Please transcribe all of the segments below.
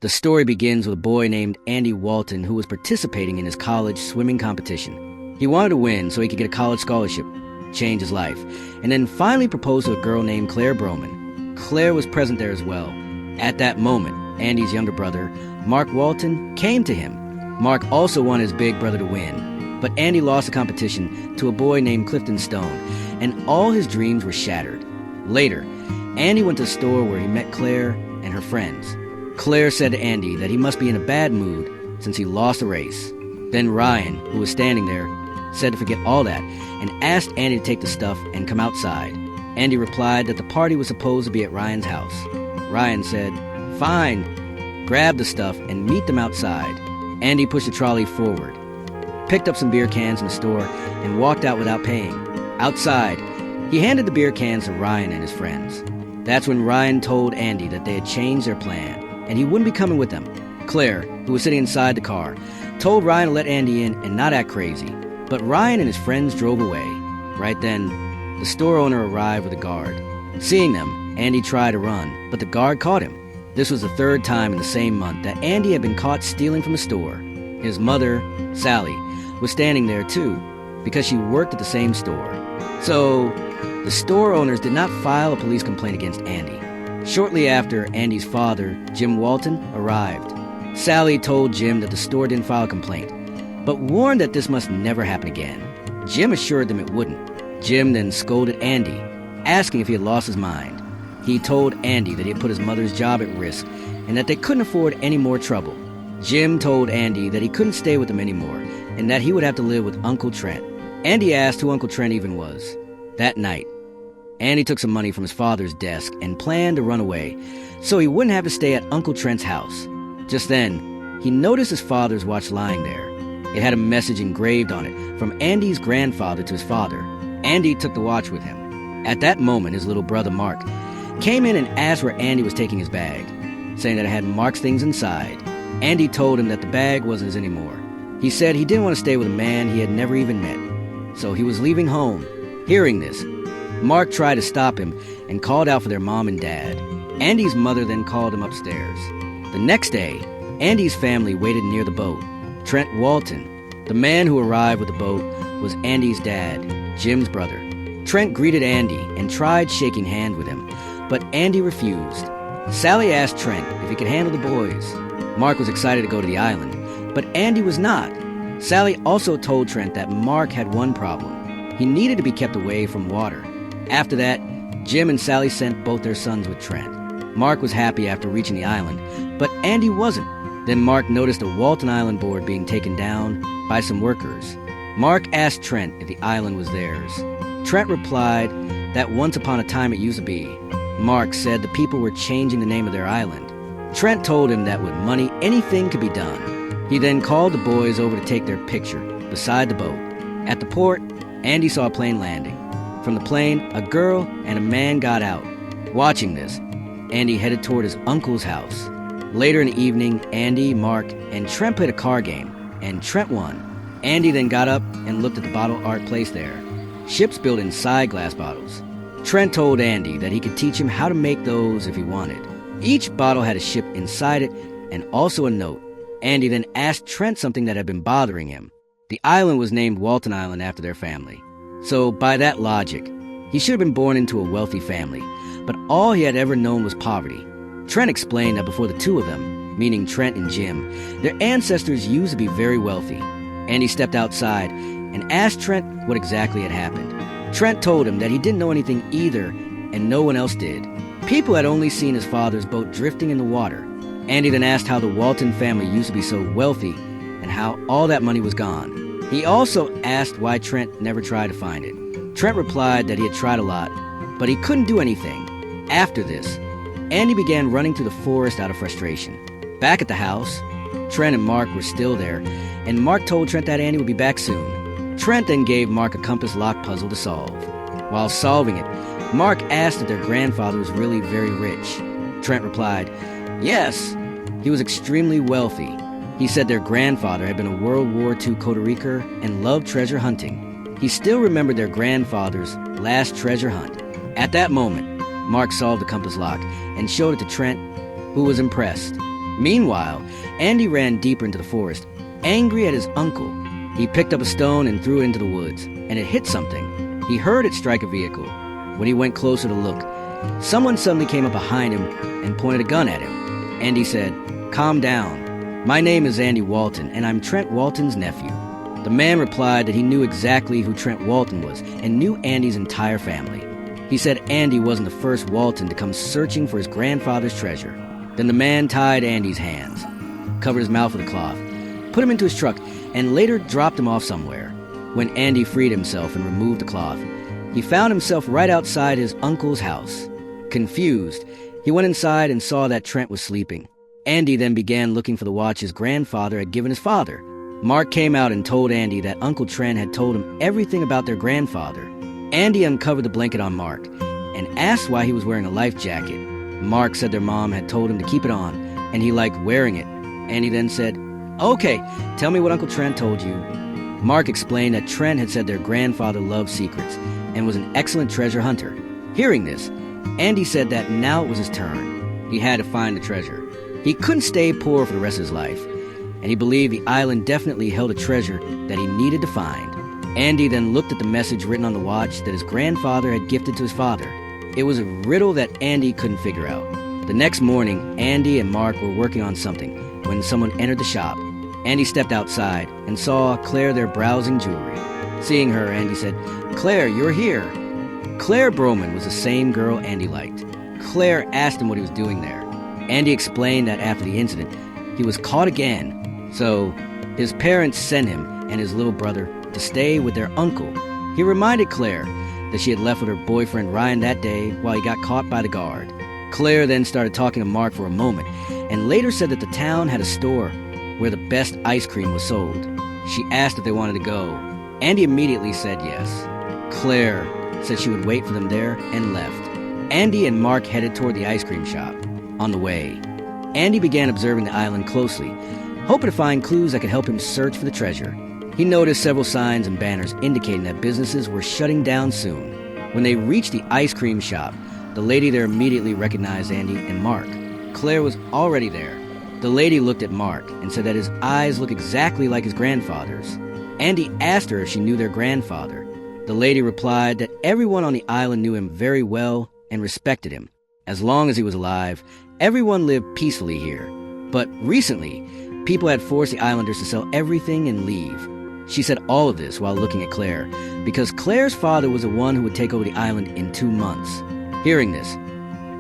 The story begins with a boy named Andy Walton who was participating in his college swimming competition. He wanted to win so he could get a college scholarship, change his life, and then finally proposed to a girl named Claire Broman. Claire was present there as well. At that moment, Andy's younger brother, Mark Walton, came to him. Mark also wanted his big brother to win, but Andy lost the competition to a boy named Clifton Stone, and all his dreams were shattered. Later, Andy went to the store where he met Claire and her friends. Claire said to Andy that he must be in a bad mood since he lost the race. Then Ryan, who was standing there, said to forget all that and asked Andy to take the stuff and come outside. Andy replied that the party was supposed to be at Ryan's house. Ryan said, "Fine, grab the stuff and meet them outside." Andy pushed the trolley forward, picked up some beer cans in the store, and walked out without paying. Outside, he handed the beer cans to Ryan and his friends. That's when Ryan told Andy that they had changed their plan, and he wouldn't be coming with them. Claire, who was sitting inside the car, told Ryan to let Andy in and not act crazy, but Ryan and his friends drove away. Right then, the store owner arrived with a guard. Seeing them, Andy tried to run, but the guard caught him. This was the third time in the same month that Andy had been caught stealing from the store. His mother, Sally, was standing there too, because she worked at the same store. So, the store owners did not file a police complaint against Andy. Shortly after, Andy's father, Jim Walton, arrived. Sally told Jim that the store didn't file a complaint, but warned that this must never happen again. Jim assured them it wouldn't. Jim then scolded Andy, asking if he had lost his mind. He told Andy that he had put his mother's job at risk and that they couldn't afford any more trouble. Jim told Andy that he couldn't stay with them anymore and that he would have to live with Uncle Trent. Andy asked who Uncle Trent even was. That night, Andy took some money from his father's desk and planned to run away so he wouldn't have to stay at Uncle Trent's house. Just then, he noticed his father's watch lying there. It had a message engraved on it from Andy's grandfather to his father. Andy took the watch with him. At that moment, his little brother, Mark, came in and asked where Andy was taking his bag, saying that it had Mark's things inside. Andy told him that the bag wasn't his anymore. He said he didn't want to stay with a man he had never even met, so he was leaving home. Hearing this, Mark tried to stop him and called out for their mom and dad. Andy's mother then called him upstairs. The next day, Andy's family waited near the boat. Trent Walton, the man who arrived with the boat, was Andy's dad, Jim's brother. Trent greeted Andy and tried shaking hands with him, but Andy refused. Sally asked Trent if he could handle the boys. Mark was excited to go to the island, but Andy was not. Sally also told Trent that Mark had one problem. He needed to be kept away from water. After that, Jim and Sally sent both their sons with Trent. Mark was happy after reaching the island, but Andy wasn't. Then Mark noticed a Walton Island board being taken down by some workers. Mark asked Trent if the island was theirs. Trent replied that once upon a time it used to be. Mark said the people were changing the name of their island. Trent told him that with money, anything could be done. He then called the boys over to take their picture beside the boat. At the port, Andy saw a plane landing. From the plane, a girl and a man got out. Watching this, Andy headed toward his uncle's house. Later in the evening, Andy, Mark, and Trent played a card game, and Trent won. Andy then got up and looked at the bottle art placed there. Ships built inside glass bottles. Trent told Andy that he could teach him how to make those if he wanted. Each bottle had a ship inside it and also a note. Andy then asked Trent something that had been bothering him. The island was named Walton Island after their family. So by that logic, he should have been born into a wealthy family, but all he had ever known was poverty. Trent explained that before the two of them, meaning Trent and Jim, their ancestors used to be very wealthy. Andy stepped outside and asked Trent what exactly had happened. Trent told him that he didn't know anything either, and no one else did. People had only seen his father's boat drifting in the water. Andy then asked how the Walton family used to be so wealthy and how all that money was gone. He also asked why Trent never tried to find it. Trent replied that he had tried a lot, but he couldn't do anything. After this, Andy began running through the forest out of frustration. Back at the house, Trent and Mark were still there, and Mark told Trent that Andy would be back soon. Trent then gave Mark a compass lock puzzle to solve. While solving it, Mark asked if their grandfather was really very rich. Trent replied, yes, he was extremely wealthy. He said their grandfather had been a World War II Costa Rican and loved treasure hunting. He still remembered their grandfather's last treasure hunt. At that moment, Mark solved the compass lock and showed it to Trent, who was impressed. Meanwhile, Andy ran deeper into the forest, angry at his uncle. He picked up a stone and threw it into the woods, and it hit something. He heard it strike a vehicle. When he went closer to look, someone suddenly came up behind him and pointed a gun at him. Andy said, "Calm down. My name is Andy Walton, and I'm Trent Walton's nephew." The man replied that he knew exactly who Trent Walton was and knew Andy's entire family. He said Andy wasn't the first Walton to come searching for his grandfather's treasure. Then the man tied Andy's hands, covered his mouth with a cloth, put him into his truck, and later dropped him off somewhere. When Andy freed himself and removed the cloth, he found himself right outside his uncle's house. Confused, he went inside and saw that Trent was sleeping. Andy then began looking for the watch his grandfather had given his father. Mark came out and told Andy that Uncle Trent had told him everything about their grandfather. Andy uncovered the blanket on Mark and asked why he was wearing a life jacket. Mark said their mom had told him to keep it on, and he liked wearing it. Andy then said, "Okay, tell me what Uncle Trent told you." Mark explained that Trent had said their grandfather loved secrets and was an excellent treasure hunter. Hearing this, Andy said that now it was his turn. He had to find the treasure. He couldn't stay poor for the rest of his life, and he believed the island definitely held a treasure that he needed to find. Andy then looked at the message written on the watch that his grandfather had gifted to his father. It was a riddle that Andy couldn't figure out. The next morning, Andy and Mark were working on something when someone entered the shop. Andy stepped outside and saw Claire there browsing jewelry. Seeing her, Andy said, "Claire, you're here." Claire Broman was the same girl Andy liked. Claire asked him what he was doing there. Andy explained that after the incident, he was caught again. So, his parents sent him and his little brother to stay with their uncle. He reminded Claire that she had left with her boyfriend Ryan that day while he got caught by the guard. Claire then started talking to Mark for a moment, and later said that the town had a store where the best ice cream was sold. She asked if they wanted to go. Andy immediately said yes. Claire said she would wait for them there and left. Andy and Mark headed toward the ice cream shop. On the way, Andy began observing the island closely, hoping to find clues that could help him search for the treasure. He noticed several signs and banners indicating that businesses were shutting down soon. When they reached the ice cream shop, the lady there immediately recognized Andy and Mark. Claire was already there. The lady looked at Mark and said that his eyes looked exactly like his grandfather's. Andy asked her if she knew their grandfather. The lady replied that everyone on the island knew him very well and respected him. As long as he was alive, everyone lived peacefully here. But recently, people had forced the islanders to sell everything and leave. She said all of this while looking at Claire, because Claire's father was the one who would take over the island in 2 months. Hearing this,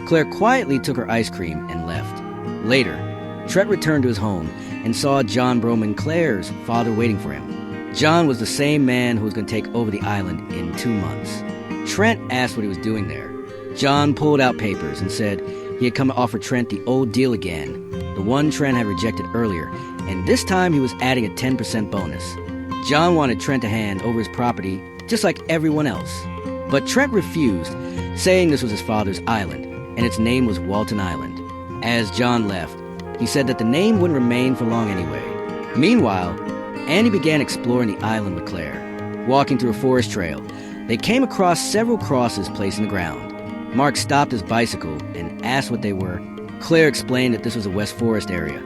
Claire quietly took her ice cream and left. Later, Trent returned to his home and saw John Broman, Claire's father, waiting for him. John was the same man who was going to take over the island in 2 months. Trent asked what he was doing there. John pulled out papers and said he had come to offer Trent the old deal again, the one Trent had rejected earlier, and this time he was adding a 10% bonus. John wanted Trent to hand over his property just like everyone else. But Trent refused, saying this was his father's island, and its name was Walton Island. As John left, he said that the name wouldn't remain for long anyway. Meanwhile, Andy began exploring the island with Claire. Walking through a forest trail, they came across several crosses placed in the ground. Mark stopped his bicycle and asked what they were. Claire explained that this was a West Forest area,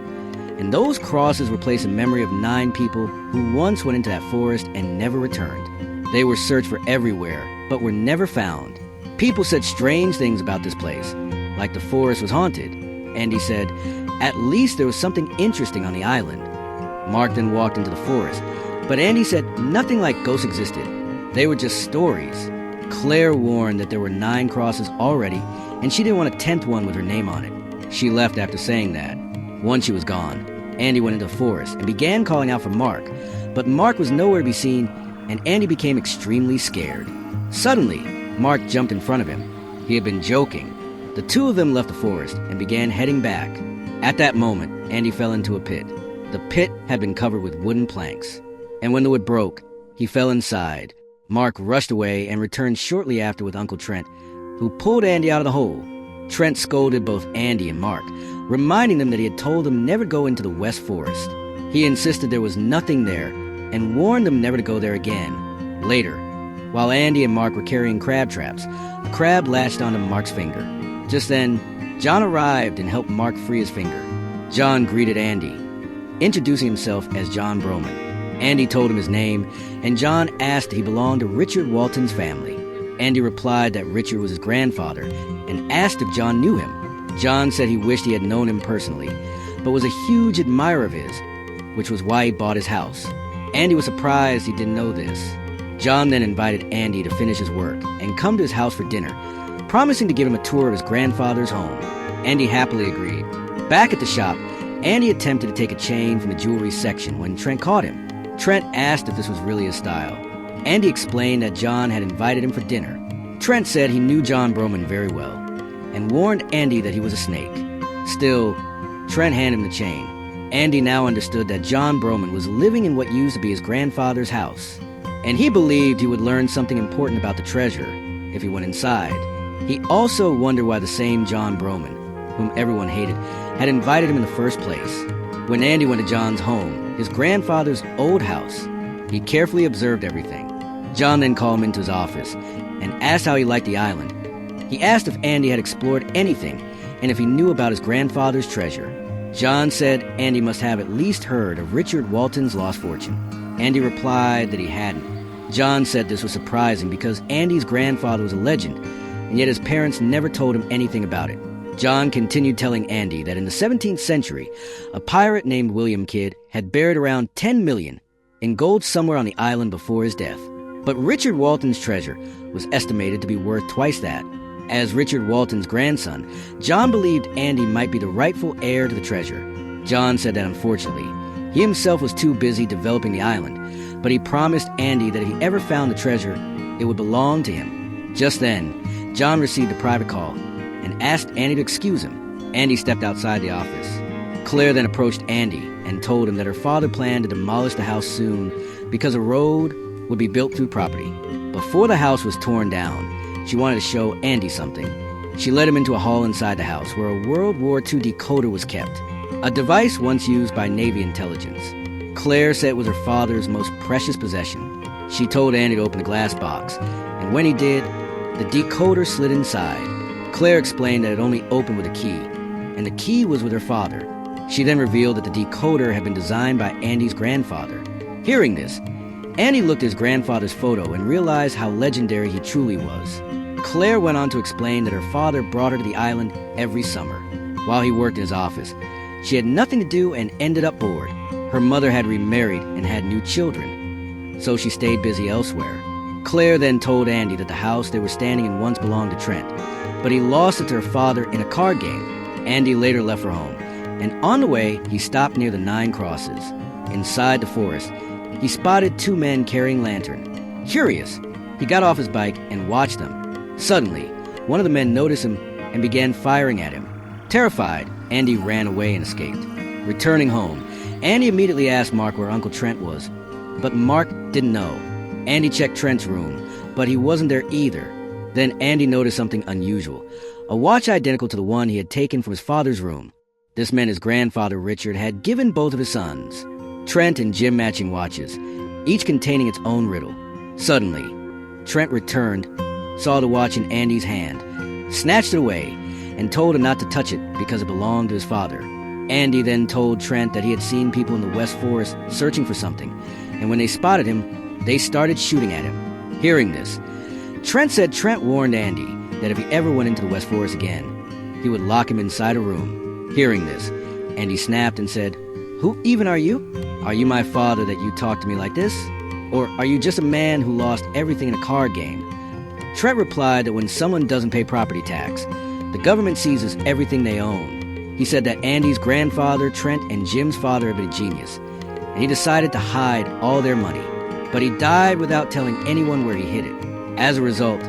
and those crosses were placed in memory of 9 people who once went into that forest and never returned. They were searched for everywhere, but were never found. People said strange things about this place, like the forest was haunted. Andy said, at least there was something interesting on the island. Mark then walked into the forest, but Andy said nothing like ghosts existed. They were just stories. Claire warned that there were 9 crosses already, and she didn't want a 10th one with her name on it. She left after saying that. Once she was gone, Andy went into the forest and began calling out for Mark, but Mark was nowhere to be seen, and Andy became extremely scared. Suddenly, Mark jumped in front of him. He had been joking. The two of them left the forest and began heading back. At that moment, Andy fell into a pit. The pit had been covered with wooden planks, and when the wood broke, he fell inside. Mark rushed away and returned shortly after with Uncle Trent, who pulled Andy out of the hole. Trent scolded both Andy and Mark, reminding them that he had told them never to go into the West Forest. He insisted there was nothing there and warned them never to go there again. Later, while Andy and Mark were carrying crab traps, a crab latched onto Mark's finger. Just then, John arrived and helped Mark free his finger. John greeted Andy, introducing himself as John Broman. Andy told him his name, and John asked if he belonged to Richard Walton's family. Andy replied that Richard was his grandfather and asked if John knew him. John said he wished he had known him personally, but was a huge admirer of his, which was why he bought his house. Andy was surprised he didn't know this. John then invited Andy to finish his work and come to his house for dinner, promising to give him a tour of his grandfather's home. Andy happily agreed. Back at the shop, Andy attempted to take a chain from the jewelry section when Trent caught him. Trent asked if this was really his style. Andy explained that John had invited him for dinner. Trent said he knew John Broman very well and warned Andy that he was a snake. Still, Trent handed him the chain. Andy now understood that John Broman was living in what used to be his grandfather's house, and he believed he would learn something important about the treasure if he went inside. He also wondered why the same John Broman, whom everyone hated, had invited him in the first place. When Andy went to John's home, his grandfather's old house, he carefully observed everything. John then called him into his office and asked how he liked the island. He asked if Andy had explored anything and if he knew about his grandfather's treasure. John said Andy must have at least heard of Richard Walton's lost fortune. Andy replied that he hadn't. John said this was surprising because Andy's grandfather was a legend, and yet his parents never told him anything about it. John continued telling Andy that in the 17th century, a pirate named William Kidd had buried around 10 million in gold somewhere on the island before his death. But Richard Walton's treasure was estimated to be worth twice that. As Richard Walton's grandson, John believed Andy might be the rightful heir to the treasure. John said that unfortunately, he himself was too busy developing the island, but he promised Andy that if he ever found the treasure, it would belong to him. Just then, John received a private call and asked Andy to excuse him. Andy stepped outside the office. Claire then approached Andy and told him that her father planned to demolish the house soon because a road would be built through property. Before the house was torn down, she wanted to show Andy something. She led him into a hall inside the house where a World War II decoder was kept, a device once used by Navy intelligence. Claire said it was her father's most precious possession. She told Andy to open the glass box, and when he did, the decoder slid inside. Claire explained that it only opened with a key, and the key was with her father. She then revealed that the decoder had been designed by Andy's grandfather. Hearing this, Andy looked at his grandfather's photo and realized how legendary he truly was. Claire went on to explain that her father brought her to the island every summer. While he worked in his office, she had nothing to do and ended up bored. Her mother had remarried and had new children, so she stayed busy elsewhere. Claire then told Andy that the house they were standing in once belonged to Trent, but he lost it to her father in a card game. Andy later left for home, and on the way, he stopped near the 9 Crosses. Inside the forest, he spotted 2 men carrying lantern. Curious, he got off his bike and watched them. Suddenly, one of the men noticed him and began firing at him. Terrified, Andy ran away and escaped. Returning home, Andy immediately asked Mark where Uncle Trent was, but Mark didn't know. Andy checked Trent's room, but he wasn't there either. Then Andy noticed something unusual, a watch identical to the one he had taken from his father's room. This meant his grandfather Richard had given both of his sons, Trent and Jim, matching watches, each containing its own riddle. Suddenly, Trent returned, saw the watch in Andy's hand, snatched it away, and told him not to touch it because it belonged to his father. Andy then told Trent that he had seen people in the West Forest searching for something, and when they spotted him, they started shooting at him. Hearing this, Trent said Trent warned Andy that if he ever went into the West Forest again, he would lock him inside a room. Hearing this, Andy snapped and said, "Who even are you? Are you my father that you talk to me like this? Or are you just a man who lost everything in a card game?" Trent replied that when someone doesn't pay property tax, the government seizes everything they own. He said that Andy's grandfather, Trent, and Jim's father had been a genius, and he decided to hide all their money. But he died without telling anyone where he hid it. As a result,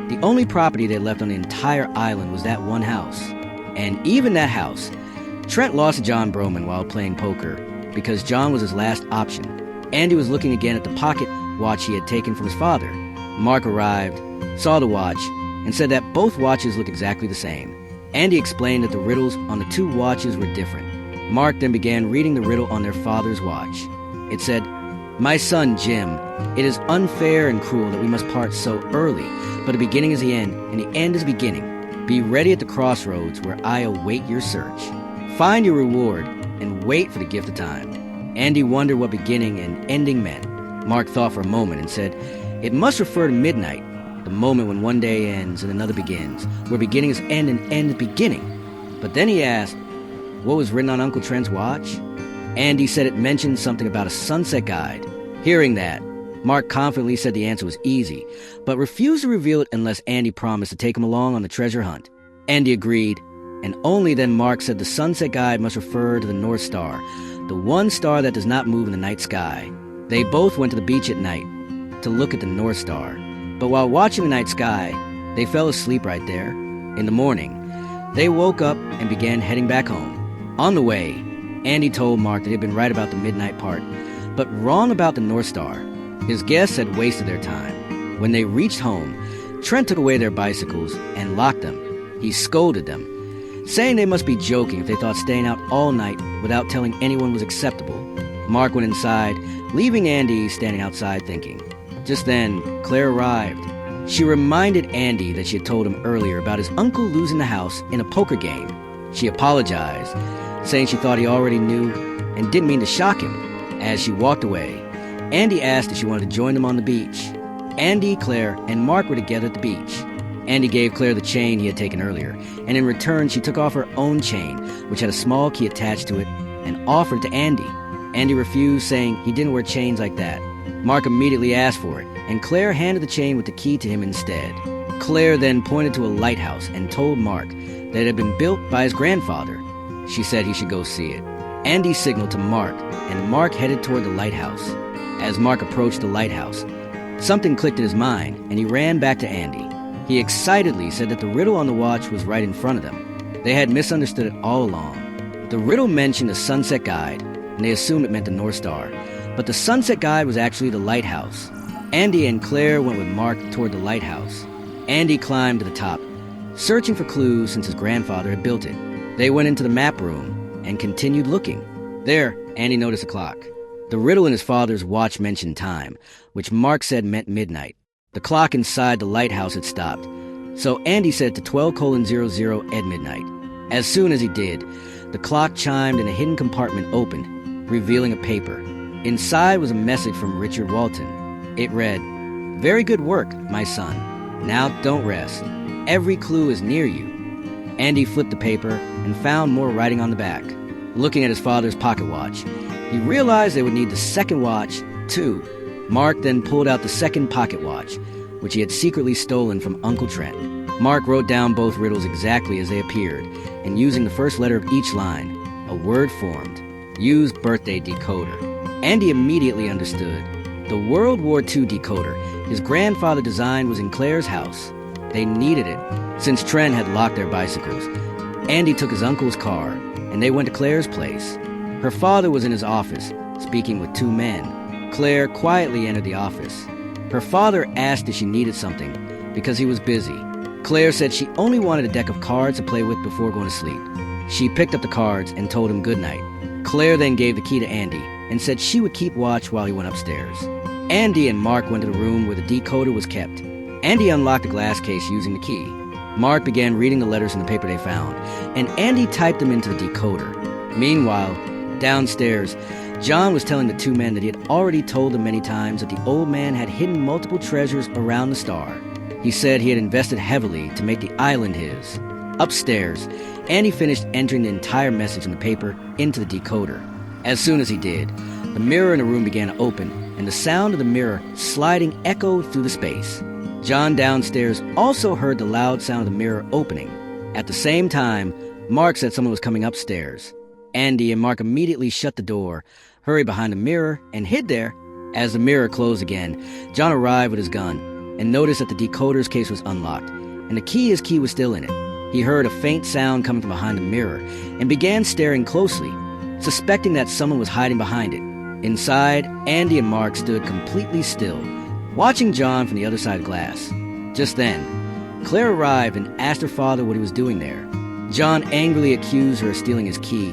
the only property they left on the entire island was that one house. And even that house, Trent lost to John Broman while playing poker because John was his last option. Andy was looking again at the pocket watch he had taken from his father. Mark arrived, saw the watch, and said that both watches looked exactly the same. Andy explained that the riddles on the 2 watches were different. Mark then began reading the riddle on their father's watch. It said, "My son, Jim, it is unfair and cruel that we must part so early, but the beginning is the end, and the end is the beginning. Be ready at the crossroads where I await your search. Find your reward and wait for the gift of time. Andy wondered what beginning and ending meant. Mark thought for a moment and said, "It must refer to midnight, the moment when one day ends and another begins, where beginnings end and end is beginning." But then he asked, what was written on Uncle Trent's watch? Andy said it mentioned something about a sunset guide. Hearing that, Mark confidently said the answer was easy, but refused to reveal it unless Andy promised to take him along on the treasure hunt. Andy agreed, and only then Mark said the sunset guide must refer to the North Star, the one star that does not move in the night sky. They both went to the beach at night to look at the North Star, but while watching the night sky, they fell asleep right there. In the morning, they woke up and began heading back home. On the way, Andy told Mark that he had been right about the midnight part, but wrong about the North Star. His guests had wasted their time. When they reached home, Trent took away their bicycles and locked them. He scolded them, saying they must be joking if they thought staying out all night without telling anyone was acceptable. Mark went inside, leaving Andy standing outside thinking. Just then, Claire arrived. She reminded Andy that she had told him earlier about his uncle losing the house in a poker game. She apologized, saying she thought he already knew and didn't mean to shock him. As she walked away, Andy asked if she wanted to join them on the beach. Andy, Claire, and Mark were together at the beach. Andy gave Claire the chain he had taken earlier, and in return she took off her own chain, which had a small key attached to it, and offered it to Andy. Andy refused, saying he didn't wear chains like that. Mark immediately asked for it, and Claire handed the chain with the key to him instead. Claire then pointed to a lighthouse and told Mark that it had been built by his grandfather. She said he should go see it. Andy signaled to Mark, and Mark headed toward the lighthouse. As Mark approached the lighthouse, something clicked in his mind, and he ran back to Andy. He excitedly said that the riddle on the watch was right in front of them. They had misunderstood it all along. The riddle mentioned a sunset guide, and they assumed it meant the North Star, but the sunset guide was actually the lighthouse. Andy and Claire went with Mark toward the lighthouse. Andy climbed to the top, searching for clues since his grandfather had built it. They went into the map room and continued looking. There, Andy noticed a clock. The riddle in his father's watch mentioned time, which Mark said meant midnight. The clock inside the lighthouse had stopped, so Andy set it to 12:00 at midnight. As soon as he did, the clock chimed and a hidden compartment opened, revealing a paper. Inside was a message from Richard Walton. It read, "Very good work, my son. Now don't rest. Every clue is near you." Andy flipped the paper and found more writing on the back. Looking at his father's pocket watch, he realized they would need the second watch, too. Mark then pulled out the second pocket watch, which he had secretly stolen from Uncle Trent. Mark wrote down both riddles exactly as they appeared, and using the first letter of each line, a word formed. Use birthday decoder. Andy immediately understood. The World War II decoder his grandfather designed was in Claire's house. They needed it, since Trent had locked their bicycles. Andy took his uncle's car, and they went to Claire's place. Her father was in his office, speaking with two men. Claire quietly entered the office. Her father asked if she needed something, because he was busy. Claire said she only wanted a deck of cards to play with before going to sleep. She picked up the cards and told him goodnight. Claire then gave the key to Andy and said she would keep watch while he went upstairs. Andy and Mark went to the room where the decoder was kept. Andy unlocked the glass case using the key. Mark began reading the letters in the paper they found, and Andy typed them into the decoder. Meanwhile, downstairs, John was telling the two men that he had already told them many times that the old man had hidden multiple treasures around the star. He said he had invested heavily to make the island his. Upstairs, Andy finished entering the entire message in the paper into the decoder. As soon as he did, the mirror in the room began to open, and the sound of the mirror sliding echoed through the space. John downstairs also heard the loud sound of the mirror opening. At the same time, Mark said someone was coming upstairs. Andy and Mark immediately shut the door, hurried behind the mirror, and hid there. As the mirror closed again, John arrived with his gun and noticed that the decoder's case was unlocked, and his key was still in it. He heard a faint sound coming from behind the mirror and began staring closely, suspecting that someone was hiding behind it. Inside, Andy and Mark stood completely still, watching John from the other side of the glass. Just then, Claire arrived and asked her father what he was doing there. John angrily accused her of stealing his key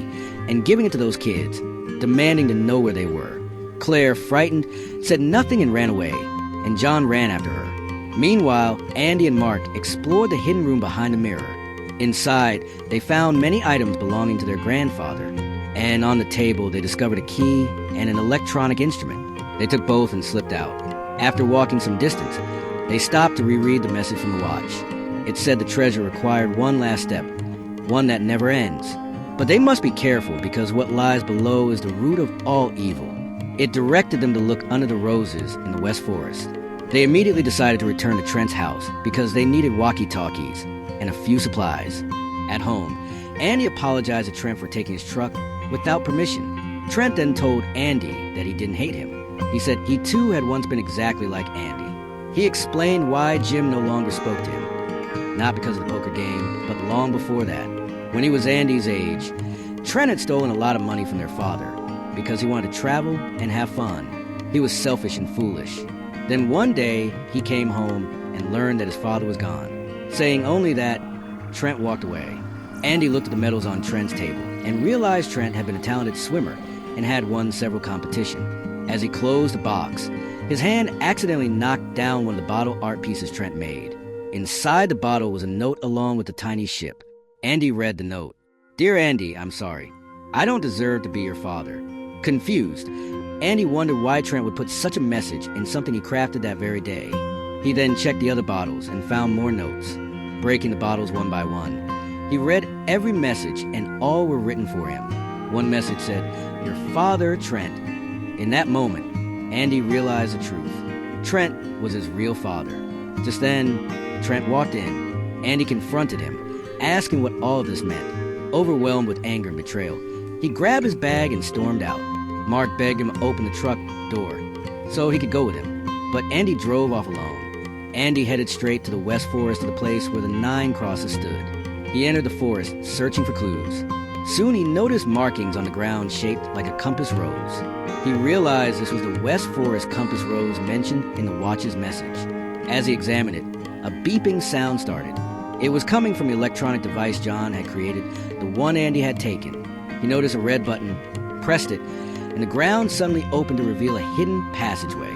and giving it to those kids, demanding to know where they were. Claire, frightened, said nothing and ran away, and John ran after her. Meanwhile, Andy and Mark explored the hidden room behind the mirror. Inside, they found many items belonging to their grandfather, and on the table they discovered a key and an electronic instrument. They took both and slipped out. After walking some distance, they stopped to reread the message from the watch. It said the treasure required one last step, one that never ends. But they must be careful because what lies below is the root of all evil. It directed them to look under the roses in the West Forest. They immediately decided to return to Trent's house because they needed walkie-talkies and a few supplies. At home, Andy apologized to Trent for taking his truck without permission. Trent then told Andy that he didn't hate him. He said he too had once been exactly like Andy. He explained why Jim no longer spoke to him. Not because of the poker game, but long before that. When he was Andy's age, Trent had stolen a lot of money from their father because he wanted to travel and have fun. He was selfish and foolish. Then one day, he came home and learned that his father was gone. Saying only that, Trent walked away. Andy looked at the medals on Trent's table and realized Trent had been a talented swimmer and had won several competitions. As he closed the box, his hand accidentally knocked down one of the bottle art pieces Trent made. Inside the bottle was a note along with the tiny ship. Andy read the note. "Dear Andy, I'm sorry. I don't deserve to be your father." Confused, Andy wondered why Trent would put such a message in something he crafted that very day. He then checked the other bottles and found more notes, breaking the bottles one by one. He read every message and all were written for him. One message said, "Your father, Trent." In that moment, Andy realized the truth. Trent was his real father. Just then, Trent walked in. Andy confronted him, asking what all of this meant. Overwhelmed with anger and betrayal, he grabbed his bag and stormed out. Mark begged him to open the truck door so he could go with him, but Andy drove off alone. Andy headed straight to the West Forest to the place where the 9 crosses stood. He entered the forest, searching for clues. Soon he noticed markings on the ground shaped like a compass rose. He realized this was the West Forest compass rose mentioned in the watch's message. As he examined it, a beeping sound started. It was coming from the electronic device John had created, the one Andy had taken. He noticed a red button, pressed it, and the ground suddenly opened to reveal a hidden passageway.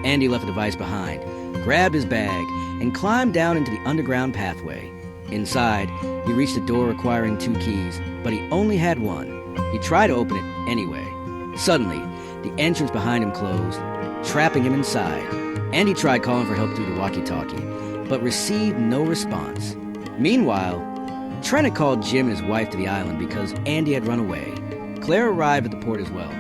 Andy left the device behind, grabbed his bag, and climbed down into the underground pathway. Inside, he reached a door requiring 2 keys, but he only had one. He tried to open it anyway. Suddenly, the entrance behind him closed, trapping him inside. Andy tried calling for help through the walkie-talkie, but received no response. Meanwhile, Trent had called Jim and his wife to the island because Andy had run away. Claire arrived at the port as well.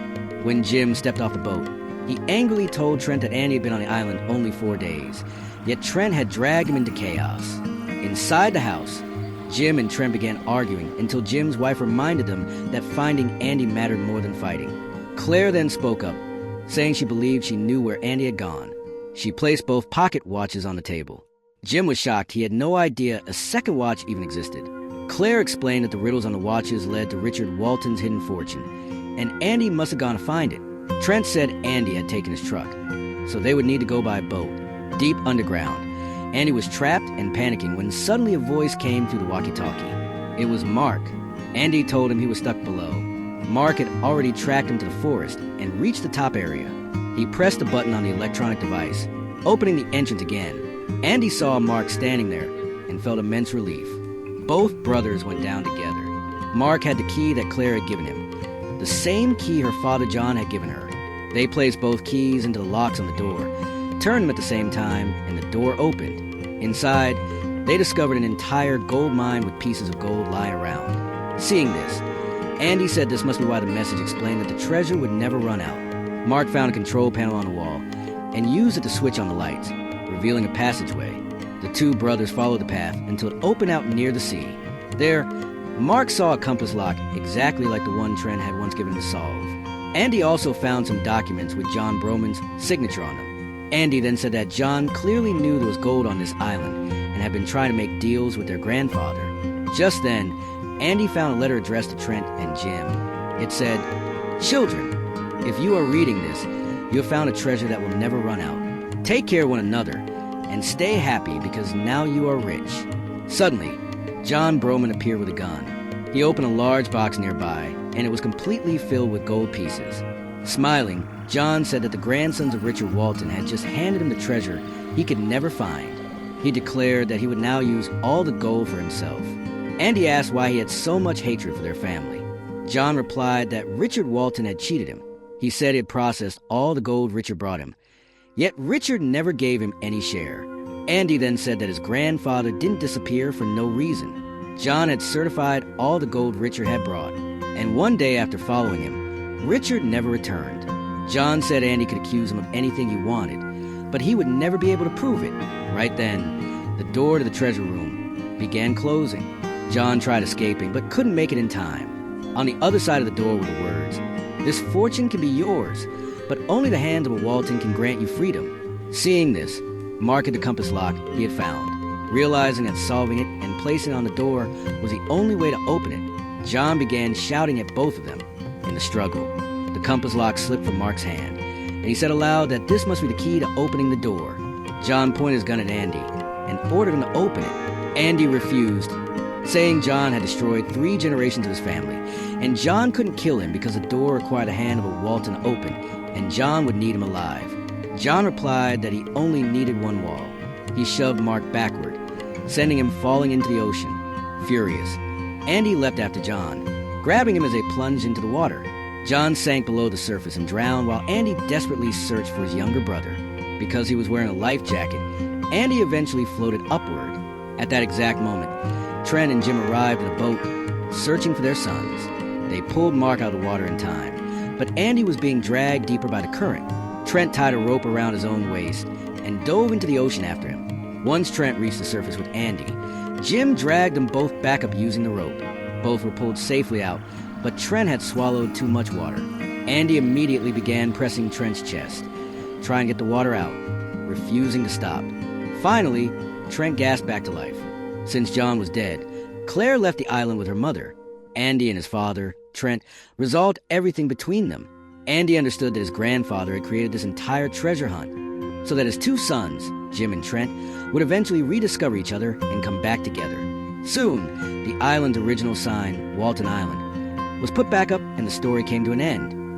When Jim stepped off the boat, he angrily told Trent that Andy had been on the island only 4 days, yet Trent had dragged him into chaos. Inside the house, Jim and Trent began arguing until Jim's wife reminded them that finding Andy mattered more than fighting. Claire then spoke up, saying she believed she knew where Andy had gone. She placed both pocket watches on the table. Jim was shocked he had no idea a second watch even existed. Claire explained that the riddles on the watches led to Richard Walton's hidden fortune, and Andy must have gone to find it. Trent said Andy had taken his truck, so they would need to go by boat, deep underground. Andy was trapped and panicking when suddenly a voice came through the walkie-talkie. It was Mark. Andy told him he was stuck below. Mark had already tracked him to the forest and reached the top area. He pressed the button on the electronic device, opening the entrance again. Andy saw Mark standing there and felt immense relief. Both brothers went down together. Mark had the key that Claire had given him, the same key her father John had given her. They placed both keys into the locks on the door, turned them at the same time, and the door opened. Inside, they discovered an entire gold mine with pieces of gold lying around. Seeing this, Andy said this must be why the message explained that the treasure would never run out. Mark found a control panel on the wall and used it to switch on the lights, revealing a passageway. The 2 brothers followed the path until it opened out near the sea. There, Mark saw a compass lock exactly like the one Trent had once given him to solve. Andy also found some documents with John Broman's signature on them. Andy then said that John clearly knew there was gold on this island and had been trying to make deals with their grandfather. Just then, Andy found a letter addressed to Trent and Jim. It said, "Children, if you are reading this, you have found a treasure that will never run out. Take care of one another and stay happy because now you are rich." Suddenly, John Broman appeared with a gun. He opened a large box nearby, and it was completely filled with gold pieces. Smiling, John said that the grandsons of Richard Walton had just handed him the treasure he could never find. He declared that he would now use all the gold for himself. Andy asked why he had so much hatred for their family. John replied that Richard Walton had cheated him. He said he had processed all the gold Richard brought him. Yet Richard never gave him any share. Andy then said that his grandfather didn't disappear for no reason. John had certified all the gold Richard had brought, and one day after following him, Richard never returned. John said Andy could accuse him of anything he wanted, but he would never be able to prove it. Right then, the door to the treasure room began closing. John tried escaping, but couldn't make it in time. On the other side of the door were the words, "This fortune can be yours, but only the hand of a Walton can grant you freedom." Seeing this, Mark had the compass lock he had found. Realizing that solving it and placing it on the door was the only way to open it, John began shouting at both of them. In the struggle, the compass lock slipped from Mark's hand, and he said aloud that this must be the key to opening the door. John pointed his gun at Andy and ordered him to open it. Andy refused, saying John had destroyed 3 generations of his family, and John couldn't kill him because the door required the hand of a Walton to open, and John would need him alive. John replied that he only needed one wall. He shoved Mark backward, sending him falling into the ocean. Furious, Andy leapt after John, grabbing him as they plunged into the water. John sank below the surface and drowned while Andy desperately searched for his younger brother. Because he was wearing a life jacket, Andy eventually floated upward. At that exact moment, Trent and Jim arrived in a boat, searching for their sons. They pulled Mark out of the water in time, but Andy was being dragged deeper by the current. Trent tied a rope around his own waist and dove into the ocean after him. Once Trent reached the surface with Andy, Jim dragged them both back up using the rope. Both were pulled safely out, but Trent had swallowed too much water. Andy immediately began pressing Trent's chest, trying to get the water out, refusing to stop. Finally, Trent gasped back to life. Since John was dead, Claire left the island with her mother. Andy and his father, Trent, resolved everything between them. Andy understood that his grandfather had created this entire treasure hunt so that his 2 sons, Jim and Trent, would eventually rediscover each other and come back together. Soon, the island's original sign, Walton Island, was put back up and the story came to an end.